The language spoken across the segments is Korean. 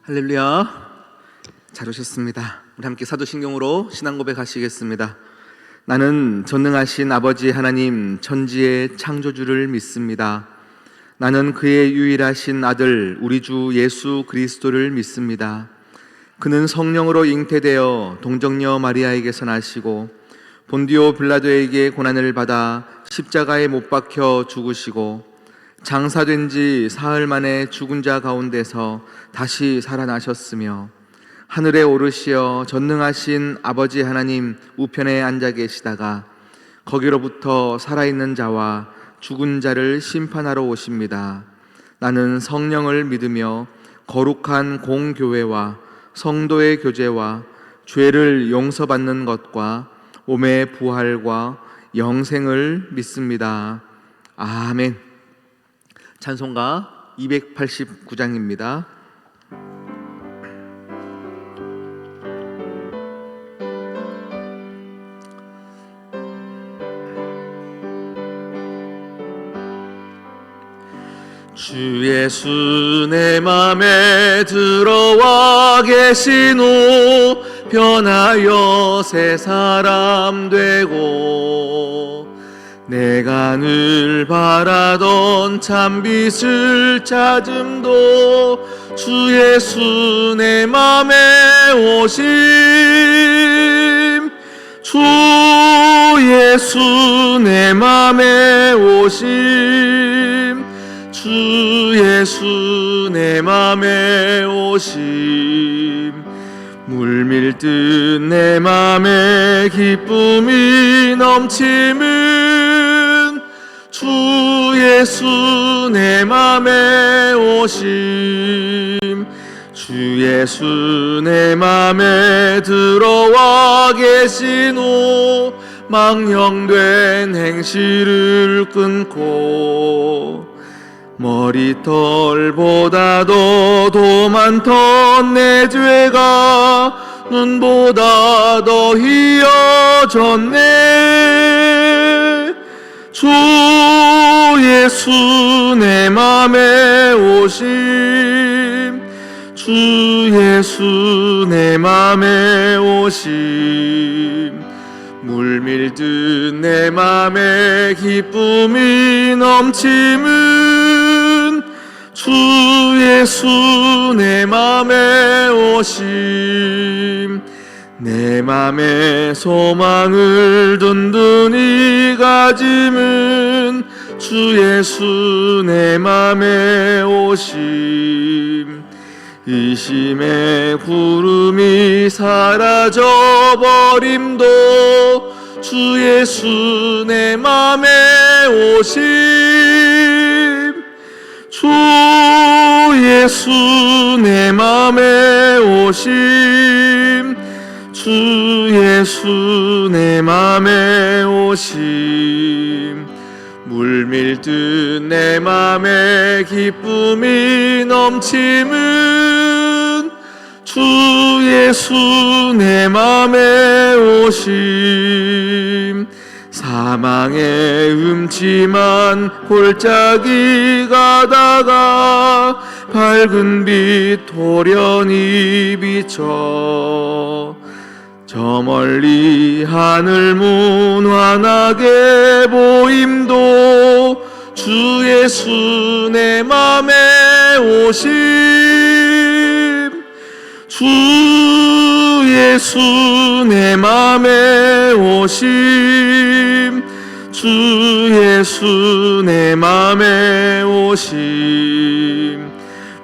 할렐루야. 잘 오셨습니다. 우리 함께 사도신경으로 신앙 고백하시겠습니다. 나는 전능하신 아버지 하나님 천지의 창조주를 믿습니다. 나는 그의 유일하신 아들 우리 주 예수 그리스도를 믿습니다. 그는 성령으로 잉태되어 동정녀 마리아에게서 나시고 본디오 빌라도에게 고난을 받아 십자가에 못 박혀 죽으시고 장사된 지 사흘 만에 죽은 자 가운데서 다시 살아나셨으며 하늘에 오르시어 전능하신 아버지 하나님 우편에 앉아 계시다가 거기로부터 살아있는 자와 죽은 자를 심판하러 오십니다. 나는 성령을 믿으며 거룩한 공교회와 성도의 교제와 죄를 용서받는 것과 몸의 부활과 영생을 믿습니다. 아멘. 찬송가 289장입니다. 주 예수 내 맘에 들어와 계신 후 변하여 새 사람 되고 내가 늘 바라던 참빛을 찾음도 주 예수 내 맘에 오심 주 예수 내 맘에 오심 주 예수 내 맘에 오심 물밀듯 내 맘에 기쁨이 넘치는 주 예수 내 맘에 오심 주 예수 내 맘에 들어와 계신 후 망령된 행실을 끊고 머리털보다도 더 많던 내 죄가 눈보다 더 희어졌네 주 예수 내 맘에 오심 주 예수 내 맘에 오심 물밀듯 내 맘에 기쁨이 넘치는 주 예수 내 맘에 오심 내 맘에 소망을 든든히 가짐은 주 예수 내 맘에 오심 의심의 구름이 사라져버림도 주 예수 내 맘에 오심 주 예수 내 맘에 오심 주 예수 내 맘에 오심 물밀듯 내 맘에 기쁨이 넘치는 주 예수 내 맘에 오심 사망의 음침한 골짜기 가다가 밝은 빛 돌연히 비쳐 저 멀리 하늘 문환하게 보임도 주 예수 내 맘에 오심 주 예수 내 맘에 오심 주 예수 내 맘에 오심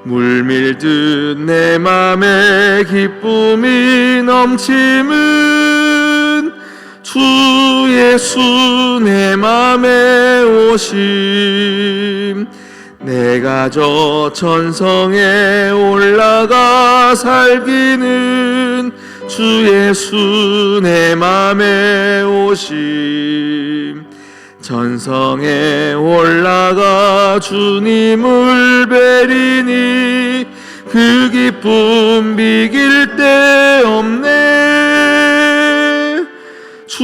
물밀듯 내 맘에 기쁨이 넘치는 주 예수 내 맘에 오심 내가 저 천성에 올라가 살기는 주 예수 내 맘에 오심 천성에 올라가 주님을 뵈리니 그 기쁨 비길 데 없네 주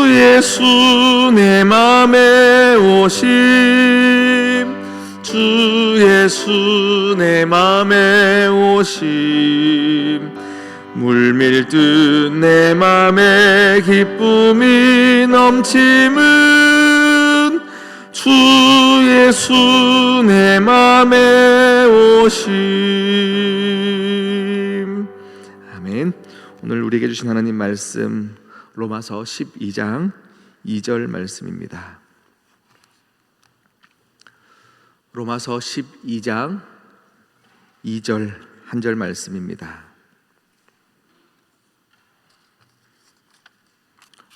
예수 내 맘에 오심 주 주 예수 내 맘에 오심 물밀듯 내 맘에 기쁨이 넘침은 주 예수 내 맘에 오심. 아멘. 오늘 우리에게 주신 하나님 말씀 로마서 12장 2절 말씀입니다. 로마서 12장 2절 한 절 말씀입니다.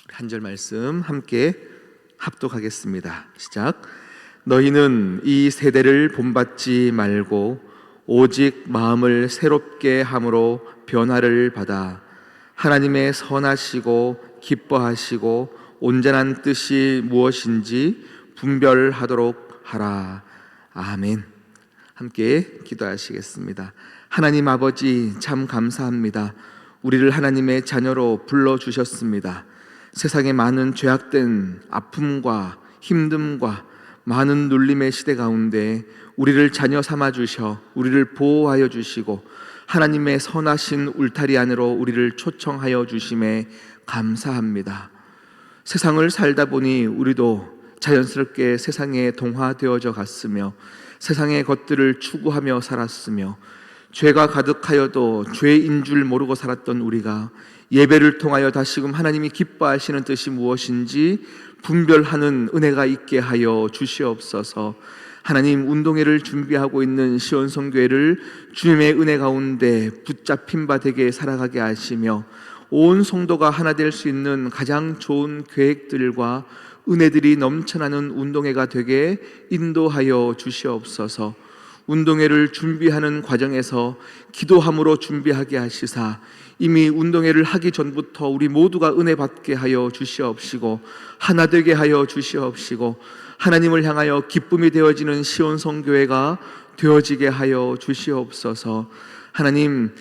한 절 말씀 함께 합독하겠습니다. 시작. 너희는 이 세대를 본받지 말고 오직 마음을 새롭게 함으로 변화를 받아 하나님의 선하시고 기뻐하시고 온전한 뜻이 무엇인지 분별하도록 하라. 아멘. 함께 기도하시겠습니다. 하나님 아버지, 참 감사합니다. 우리를 하나님의 자녀로 불러주셨습니다. 세상의 많은 죄악된 아픔과 힘듦과 많은 눌림의 시대 가운데 우리를 자녀 삼아 주셔 우리를 보호하여 주시고 하나님의 선하신 울타리 안으로 우리를 초청하여 주심에 감사합니다. 세상을 살다 보니 우리도 자연스럽게 세상에 동화되어져 갔으며 세상의 것들을 추구하며 살았으며 죄가 가득하여도 죄인 줄 모르고 살았던 우리가 예배를 통하여 다시금 하나님이 기뻐하시는 뜻이 무엇인지 분별하는 은혜가 있게 하여 주시옵소서. 하나님, 운동회를 준비하고 있는 시온성교회를 주님의 은혜 가운데 붙잡힌 바 되게 살아가게 하시며 온 성도가 하나 될 수 있는 가장 좋은 계획들과 은혜들이 넘쳐나는 운동회가 되게 인도하여 주시옵소서. 운동회를 준비하는 과정에서 기도함으로 준비하게 하시사 이미 운동회를 하기 전부터 우리 모두가 은혜 받게 하여 주시옵시고 하나 되게 하여 주시옵시고 하나님을 향하여 기쁨이 되어지는 시온성교회가 되어지게 하여 주시옵소서. 하나님,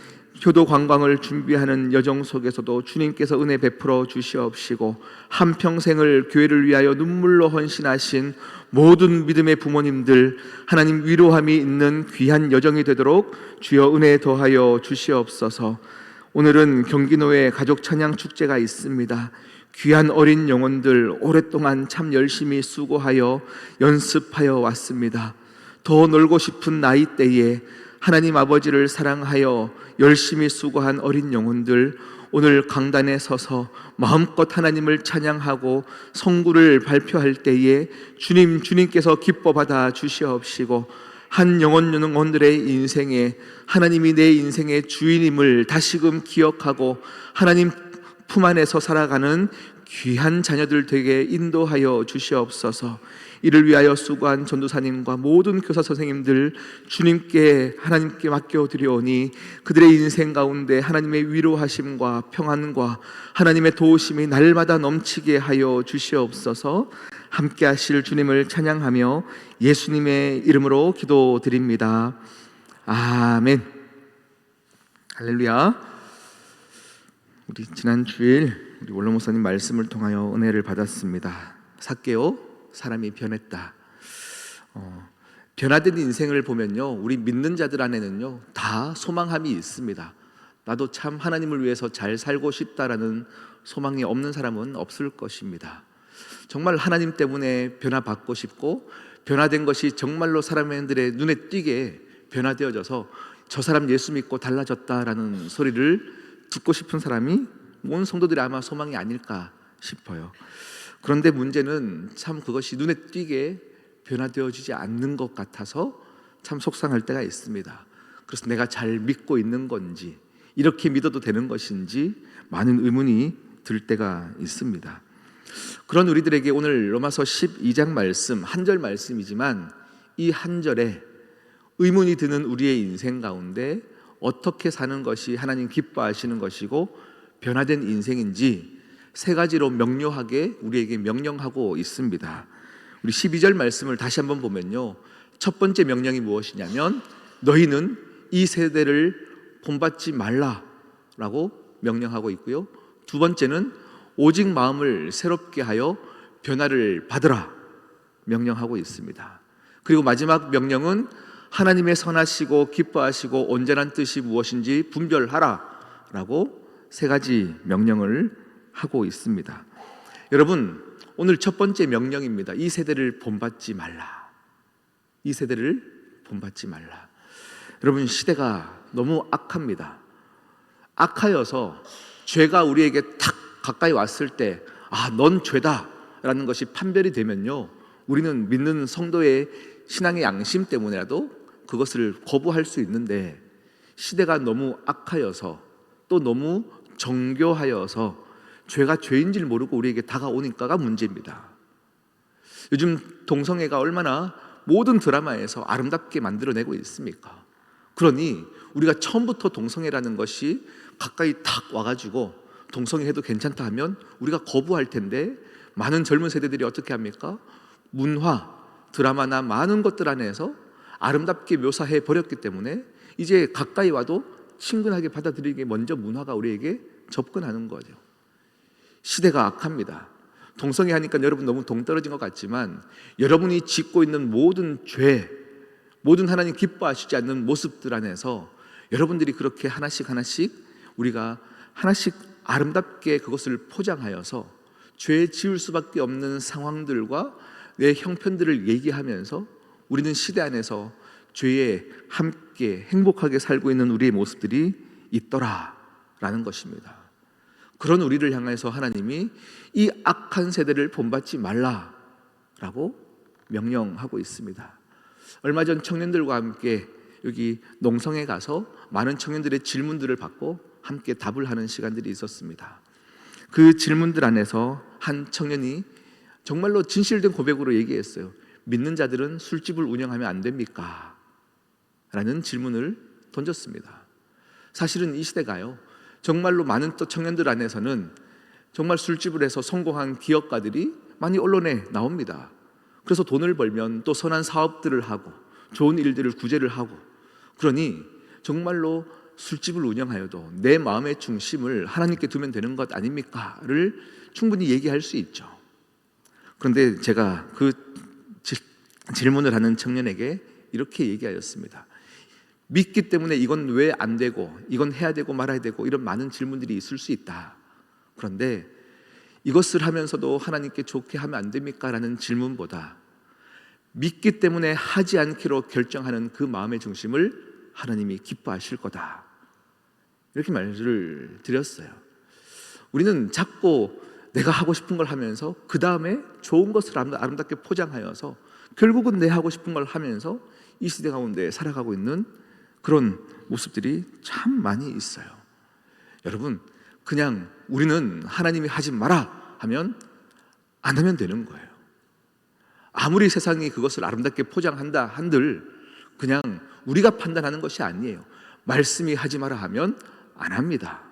효도 관광을 준비하는 여정 속에서도 주님께서 은혜 베풀어 주시옵시고 한평생을 교회를 위하여 눈물로 헌신하신 모든 믿음의 부모님들 하나님 위로함이 있는 귀한 여정이 되도록 주여 은혜 더하여 주시옵소서. 오늘은 경기노회 가족 찬양 축제가 있습니다. 귀한 어린 영혼들 오랫동안 참 열심히 수고하여 연습하여 왔습니다. 더 놀고 싶은 나이대에 하나님 아버지를 사랑하여 열심히 수고한 어린 영혼들 오늘 강단에 서서 마음껏 하나님을 찬양하고 성구를 발표할 때에 주님께서 기뻐 받아 주시옵시고 한 영혼들의 인생에 하나님이 내 인생의 주인임을 다시금 기억하고 하나님 품 안에서 살아가는 귀한 자녀들 되게 인도하여 주시옵소서. 이를 위하여 수고한 전도사님과 모든 교사 선생님들 주님께 하나님께 맡겨드리오니 그들의 인생 가운데 하나님의 위로하심과 평안과 하나님의 도우심이 날마다 넘치게 하여 주시옵소서. 함께 하실 주님을 찬양하며 예수님의 이름으로 기도드립니다. 아멘. 할렐루야. 우리 지난 주일 우리 원로 목사님 말씀을 통하여 은혜를 받았습니다. 삭개오, 사람이 변했다. 변화된 인생을 보면요, 우리 믿는 자들 안에는요 다 소망함이 있습니다. 나도 참 하나님을 위해서 잘 살고 싶다라는 소망이 없는 사람은 없을 것입니다. 정말 하나님 때문에 변화받고 싶고 변화된 것이 정말로 사람들의 눈에 띄게 변화되어져서 저 사람 예수 믿고 달라졌다라는 소리를 듣고 싶은 사람이 온 성도들이 아마 소망이 아닐까 싶어요. 그런데 문제는 참 그것이 눈에 띄게 변화되어지지 않는 것 같아서 참 속상할 때가 있습니다. 그래서 내가 잘 믿고 있는 건지 이렇게 믿어도 되는 것인지 많은 의문이 들 때가 있습니다. 그런 우리들에게 오늘 로마서 12장 말씀 한 절 말씀이지만 이 한 절에 의문이 드는 우리의 인생 가운데 어떻게 사는 것이 하나님 기뻐하시는 것이고 변화된 인생인지 세 가지로 명료하게 우리에게 명령하고 있습니다. 우리 12절 말씀을 다시 한번 보면요, 첫 번째 명령이 무엇이냐면 너희는 이 세대를 본받지 말라라고 명령하고 있고요, 두 번째는 오직 마음을 새롭게 하여 변화를 받으라 명령하고 있습니다. 그리고 마지막 명령은 하나님의 선하시고 기뻐하시고 온전한 뜻이 무엇인지 분별하라 라고 세 가지 명령을 하고 있습니다. 여러분, 오늘 첫 번째 명령입니다. 이 세대를 본받지 말라. 이 세대를 본받지 말라. 여러분, 시대가 너무 악합니다. 악하여서 죄가 우리에게 탁 가까이 왔을 때 넌 죄다 라는 것이 판별이 되면요, 우리는 믿는 성도의 신앙의 양심 때문에라도 그것을 거부할 수 있는데, 시대가 너무 악하여서 또 너무 정교하여서 죄가 죄인지를 모르고 우리에게 다가오니까가 문제입니다. 요즘 동성애가 얼마나 모든 드라마에서 아름답게 만들어내고 있습니까? 그러니 우리가 처음부터 동성애라는 것이 가까이 탁 와가지고 동성애 해도 괜찮다 하면 우리가 거부할 텐데, 많은 젊은 세대들이 어떻게 합니까? 문화, 드라마나 많은 것들 안에서 아름답게 묘사해 버렸기 때문에 이제 가까이 와도 친근하게 받아들이게 먼저 문화가 우리에게 접근하는 거죠. 시대가 악합니다. 동성애 하니까 여러분 너무 동떨어진 것 같지만, 여러분이 짓고 있는 모든 죄, 모든 하나님 기뻐하시지 않는 모습들 안에서 여러분들이 그렇게 하나씩 우리가 하나씩 아름답게 그것을 포장하여서 죄 지을 수밖에 없는 상황들과 내 형편들을 얘기하면서 우리는 시대 안에서 죄에 함께 행복하게 살고 있는 우리의 모습들이 있더라라는 것입니다. 그런 우리를 향해서 하나님이 이 악한 세대를 본받지 말라라고 명령하고 있습니다. 얼마 전 청년들과 함께 여기 농성에 가서 많은 청년들의 질문들을 받고 함께 답을 하는 시간들이 있었습니다. 그 질문들 안에서 한 청년이 정말로 진실된 고백으로 얘기했어요. 믿는 자들은 술집을 운영하면 안 됩니까? 라는 질문을 던졌습니다. 사실은 이 시대가요, 정말로 많은 또 청년들 안에서는 정말 술집을 해서 성공한 기업가들이 많이 언론에 나옵니다. 그래서 돈을 벌면 또 선한 사업들을 하고 좋은 일들을 구제를 하고, 그러니 정말로 술집을 운영하여도 내 마음의 중심을 하나님께 두면 되는 것 아닙니까? 를 충분히 얘기할 수 있죠. 그런데 제가 그 질문을 하는 청년에게 이렇게 얘기하였습니다. 믿기 때문에 이건 왜 안 되고 이건 해야 되고 말아야 되고 이런 많은 질문들이 있을 수 있다. 그런데 이것을 하면서도 하나님께 좋게 하면 안 됩니까? 라는 질문보다 믿기 때문에 하지 않기로 결정하는 그 마음의 중심을 하나님이 기뻐하실 거다, 이렇게 말을 드렸어요. 우리는 자꾸 내가 하고 싶은 걸 하면서 그 다음에 좋은 것을 아름답게 포장하여서 결국은 내 하고 싶은 걸 하면서 이 시대 가운데 살아가고 있는 그런 모습들이 참 많이 있어요. 여러분, 그냥 우리는 하나님이 하지 마라 하면 안 하면 되는 거예요. 아무리 세상이 그것을 아름답게 포장한다 한들 그냥 우리가 판단하는 것이 아니에요. 말씀이 하지 마라 하면 안 합니다.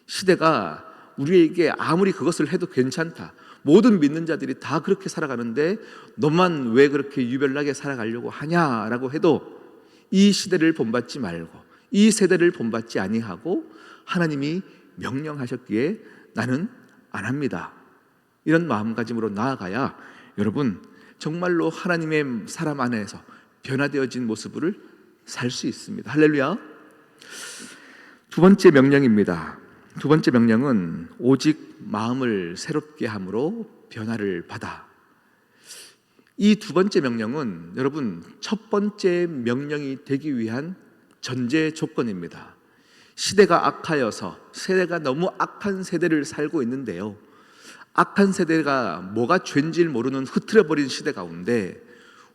시대가 우리에게 아무리 그것을 해도 괜찮다, 모든 믿는 자들이 다 그렇게 살아가는데 너만 왜 그렇게 유별나게 살아가려고 하냐라고 해도 이 시대를 본받지 말고 이 세대를 본받지 아니하고 하나님이 명령하셨기에 나는 안 합니다, 이런 마음가짐으로 나아가야 여러분 정말로 하나님의 사람 안에서 변화되어진 모습을 살 수 있습니다. 할렐루야. 두 번째 명령입니다. 두 번째 명령은 오직 마음을 새롭게 함으로 변화를 받아. 이 두 번째 명령은 여러분 첫 번째 명령이 되기 위한 전제 조건입니다. 시대가 악하여서 세대가 너무 악한 세대를 살고 있는데요, 악한 세대가 뭐가 죄인지를 모르는 흐트러버린 시대 가운데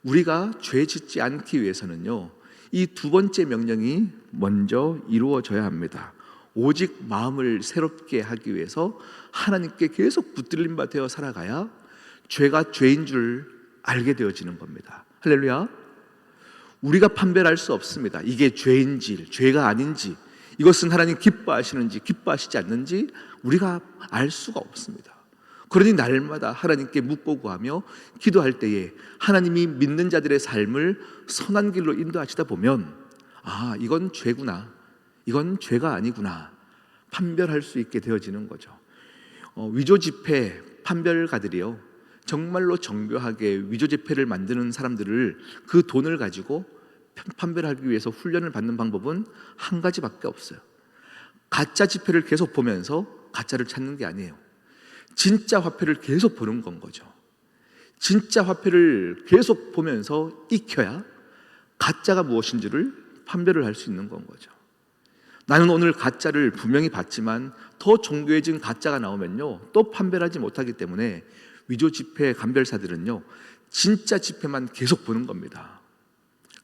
우리가 죄 짓지 않기 위해서는요, 이 두 번째 명령이 먼저 이루어져야 합니다. 오직 마음을 새롭게 하기 위해서 하나님께 계속 붙들림 바 되어 살아가야 죄가 죄인 줄 알게 되어지는 겁니다. 할렐루야. 우리가 판별할 수 없습니다. 이게 죄인지 죄가 아닌지, 이것은 하나님 기뻐하시는지 기뻐하시지 않는지 우리가 알 수가 없습니다. 그러니 날마다 하나님께 묻고 구하며 기도할 때에 하나님이 믿는 자들의 삶을 선한 길로 인도하시다 보면 이건 죄구나, 이건 죄가 아니구나 판별할 수 있게 되어지는 거죠. 위조 지폐 판별가들이요, 정말로 정교하게 위조 지폐를 만드는 사람들을, 그 돈을 가지고 판별을 하기 위해서 훈련을 받는 방법은 한 가지밖에 없어요. 가짜 지폐를 계속 보면서 가짜를 찾는 게 아니에요. 진짜 화폐를 계속 보는 건 거죠. 진짜 화폐를 계속 보면서 익혀야 가짜가 무엇인지를 판별을 할 수 있는 건 거죠. 나는 오늘 가짜를 분명히 봤지만 더 정교해진 가짜가 나오면요, 또 판별하지 못하기 때문에 위조 지폐 감별사들은요, 진짜 지폐만 계속 보는 겁니다.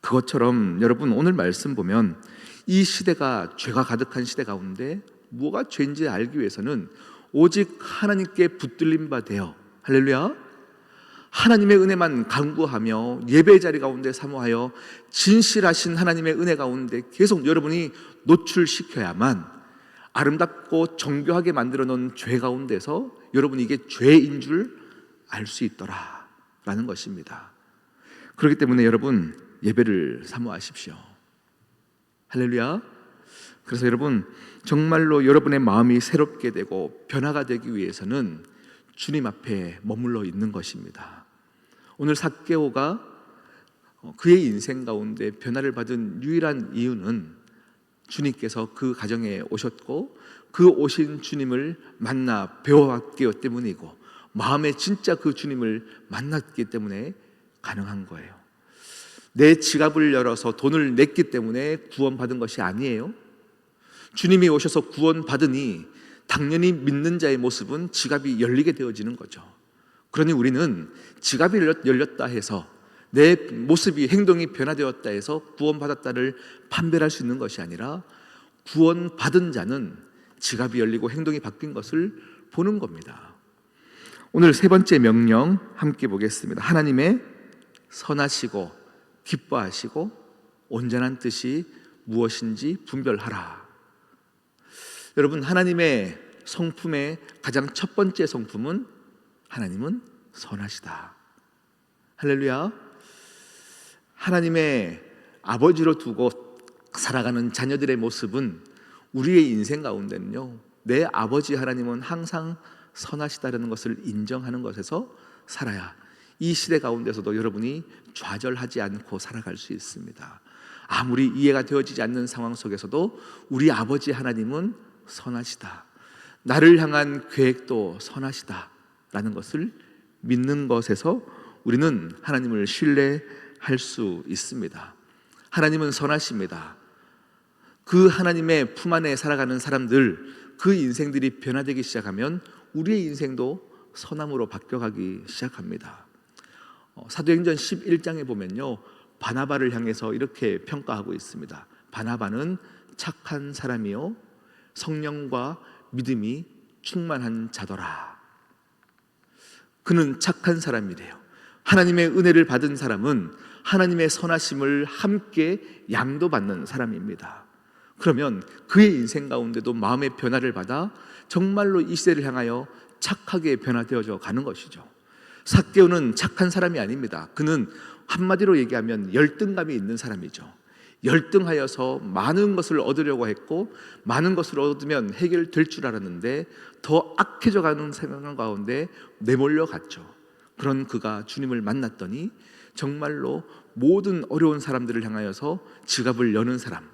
그것처럼 여러분, 오늘 말씀 보면 이 시대가 죄가 가득한 시대 가운데 뭐가 죄인지 알기 위해서는 오직 하나님께 붙들림 바 되어, 할렐루야, 하나님의 은혜만 간구하며 예배의 자리 가운데 사모하여 진실하신 하나님의 은혜 가운데 계속 여러분이 노출시켜야만 아름답고 정교하게 만들어 놓은 죄 가운데서 여러분이 이게 죄인 줄 알 수 있더라 라는 것입니다. 그렇기 때문에 여러분, 예배를 사모하십시오. 할렐루야. 그래서 여러분, 정말로 여러분의 마음이 새롭게 되고 변화가 되기 위해서는 주님 앞에 머물러 있는 것입니다. 오늘 삭개오가 그의 인생 가운데 변화를 받은 유일한 이유는 주님께서 그 가정에 오셨고 그 오신 주님을 만나 배워왔기 때문이고, 마음에 진짜 그 주님을 만났기 때문에 가능한 거예요. 내 지갑을 열어서 돈을 냈기 때문에 구원받은 것이 아니에요. 주님이 오셔서 구원받으니 당연히 믿는 자의 모습은 지갑이 열리게 되어지는 거죠. 그러니 우리는 지갑이 열렸다 해서 내 모습이, 행동이 변화되었다 해서 구원받았다를 판별할 수 있는 것이 아니라 구원받은 자는 지갑이 열리고 행동이 바뀐 것을 보는 겁니다. 오늘 세 번째 명령 함께 보겠습니다. 하나님의 선하시고 기뻐하시고 온전한 뜻이 무엇인지 분별하라. 여러분, 하나님의 성품의 가장 첫 번째 성품은 하나님은 선하시다. 할렐루야. 하나님의 아버지로 두고 살아가는 자녀들의 모습은, 우리의 인생 가운데는요, 내 아버지 하나님은 항상 선하시다라는 것을 인정하는 것에서 살아야 이 시대 가운데서도 여러분이 좌절하지 않고 살아갈 수 있습니다. 아무리 이해가 되어지지 않는 상황 속에서도 우리 아버지 하나님은 선하시다, 나를 향한 계획도 선하시다 라는 것을 믿는 것에서 우리는 하나님을 신뢰할 수 있습니다. 하나님은 선하십니다. 그 하나님의 품 안에 살아가는 사람들, 그 인생들이 변화되기 시작하면 우리의 인생도 선함으로 바뀌어가기 시작합니다. 사도행전 11장에 보면요, 바나바를 향해서 이렇게 평가하고 있습니다. 바나바는 착한 사람이요 성령과 믿음이 충만한 자더라. 그는 착한 사람이래요. 하나님의 은혜를 받은 사람은 하나님의 선하심을 함께 양도받는 사람입니다. 그러면 그의 인생 가운데도 마음의 변화를 받아 정말로 이 시대를 향하여 착하게 변화되어져 가는 것이죠. 삭개오는 착한 사람이 아닙니다. 그는 한마디로 얘기하면 열등감이 있는 사람이죠. 열등하여서 많은 것을 얻으려고 했고, 많은 것을 얻으면 해결될 줄 알았는데 더 악해져 가는 상황 가운데 내몰려 갔죠. 그런 그가 주님을 만났더니 정말로 모든 어려운 사람들을 향하여서 지갑을 여는 사람,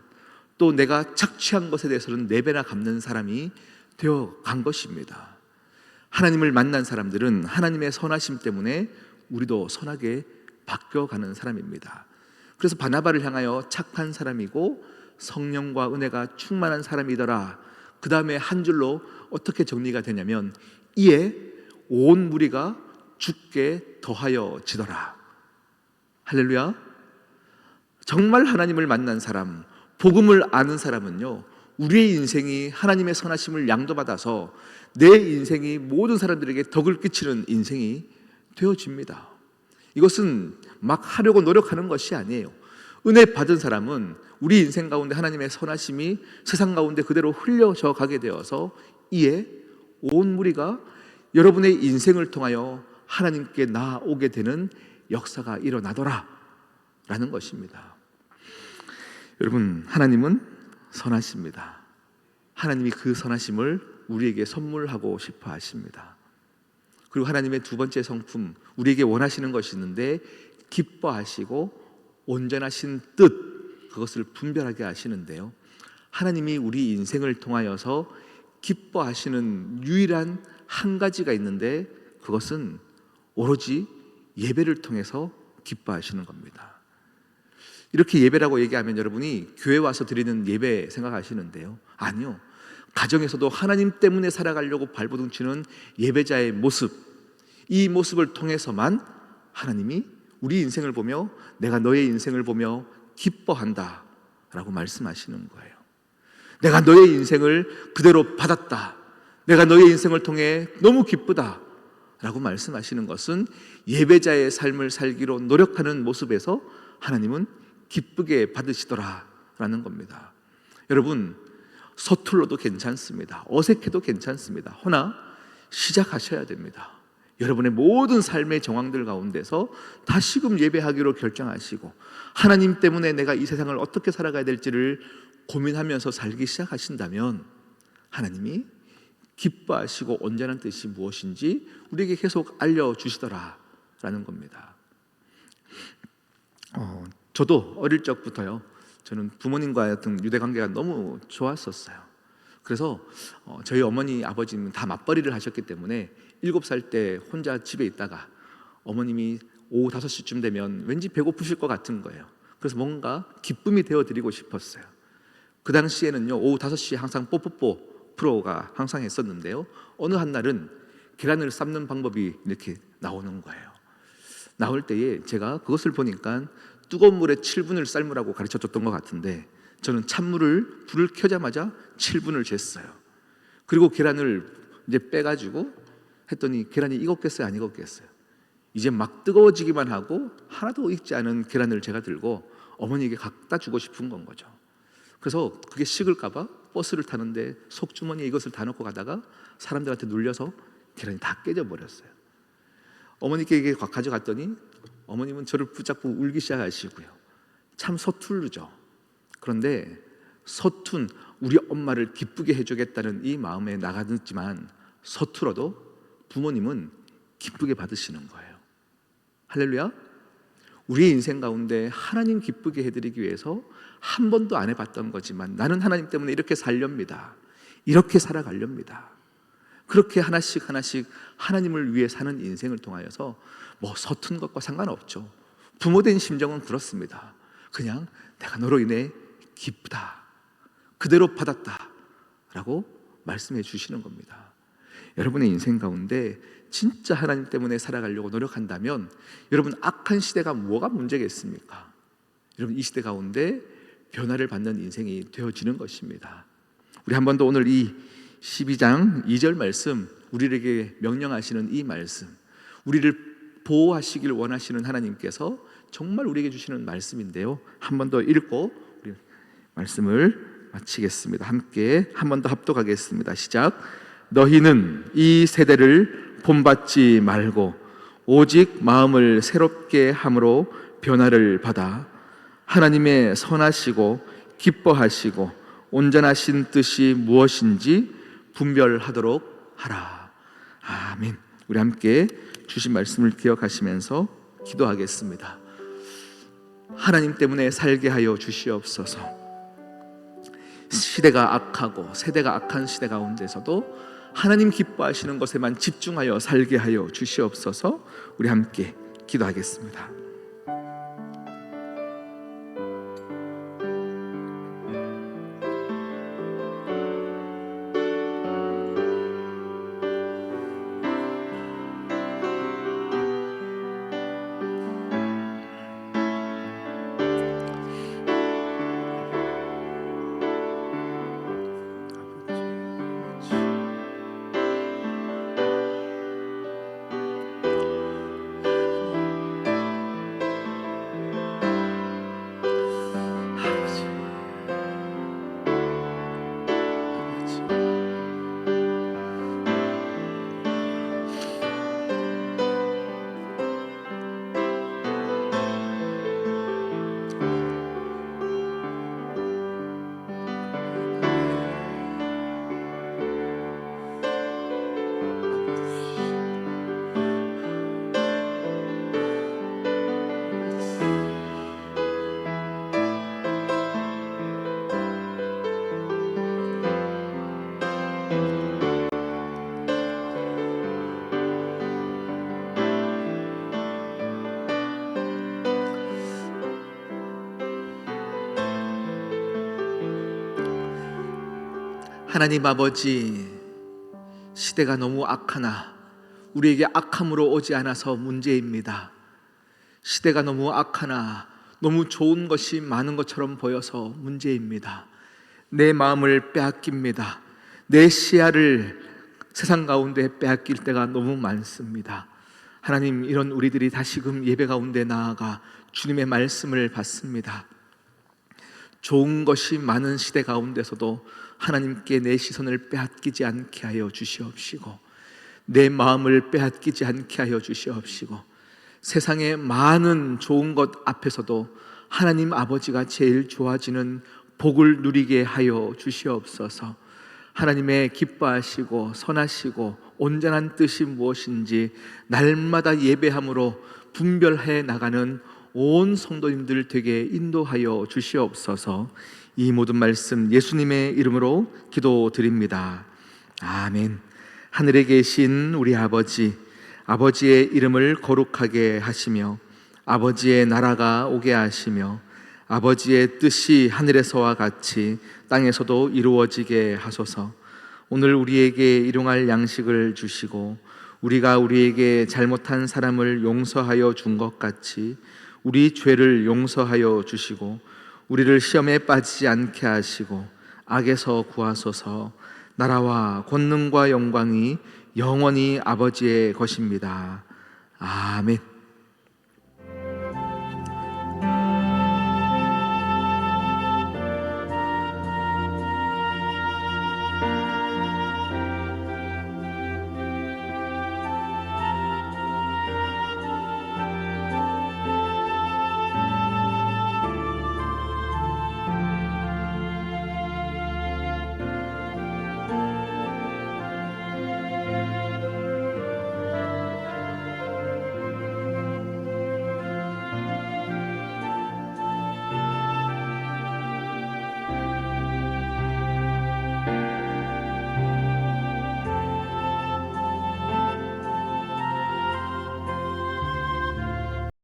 또 내가 착취한 것에 대해서는 4배나 갚는 사람이 되어 간 것입니다. 하나님을 만난 사람들은 하나님의 선하심 때문에 우리도 선하게 바뀌어가는 사람입니다. 그래서 바나바를 향하여 착한 사람이고 성령과 은혜가 충만한 사람이더라. 그 다음에 한 줄로 어떻게 정리가 되냐면, 이에 온 무리가 주께 더하여 지더라. 할렐루야. 정말 하나님을 만난 사람, 복음을 아는 사람은요, 우리의 인생이 하나님의 선하심을 양도받아서 내 인생이 모든 사람들에게 덕을 끼치는 인생이 되어집니다. 이것은 막 하려고 노력하는 것이 아니에요. 은혜 받은 사람은 우리 인생 가운데 하나님의 선하심이 세상 가운데 그대로 흘려져 가게 되어서 이에 온 무리가 여러분의 인생을 통하여 하나님께 나아오게 되는 역사가 일어나더라 라는 것입니다. 여러분, 하나님은 선하십니다. 하나님이 그 선하심을 우리에게 선물하고 싶어 하십니다. 그리고 하나님의 두 번째 성품, 우리에게 원하시는 것이 있는데 기뻐하시고 온전하신 뜻, 그것을 분별하게 하시는데요, 하나님이 우리 인생을 통하여서 기뻐하시는 유일한 한 가지가 있는데 그것은 오로지 예배를 통해서 기뻐하시는 겁니다. 이렇게 예배라고 얘기하면 여러분이 교회 와서 드리는 예배 생각하시는데요, 아니요, 가정에서도 하나님 때문에 살아가려고 발버둥치는 예배자의 모습, 이 모습을 통해서만 하나님이 우리 인생을 보며 내가 너의 인생을 보며 기뻐한다 라고 말씀하시는 거예요. 내가 너의 인생을 그대로 받았다, 내가 너의 인생을 통해 너무 기쁘다 라고 말씀하시는 것은 예배자의 삶을 살기로 노력하는 모습에서 하나님은 기쁘게 받으시더라 라는 겁니다. 여러분, 서툴러도 괜찮습니다. 어색해도 괜찮습니다. 허나 시작하셔야 됩니다. 여러분의 모든 삶의 정황들 가운데서 다시금 예배하기로 결정하시고 하나님 때문에 내가 이 세상을 어떻게 살아가야 될지를 고민하면서 살기 시작하신다면 하나님이 기뻐하시고 온전한 뜻이 무엇인지 우리에게 계속 알려주시더라 라는 겁니다. 저도 어릴 적부터요, 저는 부모님과의 어떤 유대관계가 너무 좋았었어요. 그래서 저희 어머니 아버지는 다 맞벌이를 하셨기 때문에 7살 때 혼자 집에 있다가 어머님이 오후 5시쯤 되면 왠지 배고프실 것 같은 거예요. 그래서 뭔가 기쁨이 되어드리고 싶었어요. 그 당시에는요, 오후 5시에 항상 뽀뽀뽀 프로가 항상 했었는데요, 어느 한날은 계란을 삶는 방법이 이렇게 나오는 거예요. 나올 때에 제가 그것을 보니까 뜨거운 물에 7분을 삶으라고 가르쳐줬던 것 같은데 저는 찬물을 불을 켜자마자 7분을 쟀어요. 그리고 계란을 이제 빼가지고 했더니 계란이 익었겠어요, 안 익었겠어요? 이제 막 뜨거워지기만 하고 하나도 익지 않은 계란을 제가 들고 어머니에게 갖다 주고 싶은 건 거죠. 그래서 그게 식을까봐 버스를 타는데 속주머니에 이것을 다 넣고 가다가 사람들한테 눌려서 계란이 다 깨져버렸어요. 어머니께 가져갔더니 어머님은 저를 붙잡고 울기 시작하시고요. 참 서툴르죠. 그런데 서툰 우리 엄마를 기쁘게 해주겠다는 이 마음에 나가지만 서툴어도 부모님은 기쁘게 받으시는 거예요. 할렐루야. 우리의 인생 가운데 하나님 기쁘게 해드리기 위해서 한 번도 안 해봤던 거지만 나는 하나님 때문에 이렇게 살렵니다, 이렇게 살아가렵니다, 그렇게 하나씩 하나씩 하나님을 위해 사는 인생을 통하여서 뭐 서툰 것과 상관없죠. 부모된 심정은 그렇습니다. 그냥 내가 너로 인해 기쁘다, 그대로 받았다 라고 말씀해 주시는 겁니다. 여러분의 인생 가운데 진짜 하나님 때문에 살아가려고 노력한다면 여러분, 악한 시대가 뭐가 문제겠습니까? 여러분, 이 시대 가운데 변화를 받는 인생이 되어지는 것입니다. 우리 한 번 더 오늘 이 12장 2절 말씀, 우리에게 명령하시는 이 말씀, 우리를 보호하시길 원하시는 하나님께서 정말 우리에게 주시는 말씀인데요, 한 번 더 읽고 우리 말씀을 마치겠습니다. 함께 한 번 더 합독하겠습니다. 시작. 너희는 이 세대를 본받지 말고 오직 마음을 새롭게 함으로 변화를 받아 하나님의 선하시고 기뻐하시고 온전하신 뜻이 무엇인지 분별하도록 하라. 아멘. 우리 함께 주신 말씀을 기억하시면서 기도하겠습니다. 하나님 때문에 살게 하여 주시옵소서. 시대가 악하고 세대가 악한 시대 가운데서도 하나님 기뻐하시는 것에만 집중하여 살게 하여 주시옵소서. 우리 함께 기도하겠습니다. 하나님 아버지, 시대가 너무 악하나 우리에게 악함으로 오지 않아서 문제입니다. 시대가 너무 악하나 너무 좋은 것이 많은 것처럼 보여서 문제입니다. 내 마음을 빼앗깁니다. 내 시야를 세상 가운데 빼앗길 때가 너무 많습니다. 하나님, 이런 우리들이 다시금 예배 가운데 나아가 주님의 말씀을 받습니다. 좋은 것이 많은 시대 가운데서도 하나님께 내 시선을 빼앗기지 않게 하여 주시옵시고, 내 마음을 빼앗기지 않게 하여 주시옵시고, 세상의 많은 좋은 것 앞에서도 하나님 아버지가 제일 좋아지는 복을 누리게 하여 주시옵소서. 하나님의 기뻐하시고 선하시고 온전한 뜻이 무엇인지 날마다 예배함으로 분별해 나가는 온 성도님들 되게 인도하여 주시옵소서. 이 모든 말씀 예수님의 이름으로 기도드립니다. 아멘. 하늘에 계신 우리 아버지, 아버지의 이름을 거룩하게 하시며 아버지의 나라가 오게 하시며 아버지의 뜻이 하늘에서와 같이 땅에서도 이루어지게 하소서. 오늘 우리에게 일용할 양식을 주시고 우리가 우리에게 잘못한 사람을 용서하여 준 것 같이 우리 죄를 용서하여 주시고 우리를 시험에 빠지지 않게 하시고 악에서 구하소서. 나라와 권능과 영광이 영원히 아버지의 것입니다. 아멘.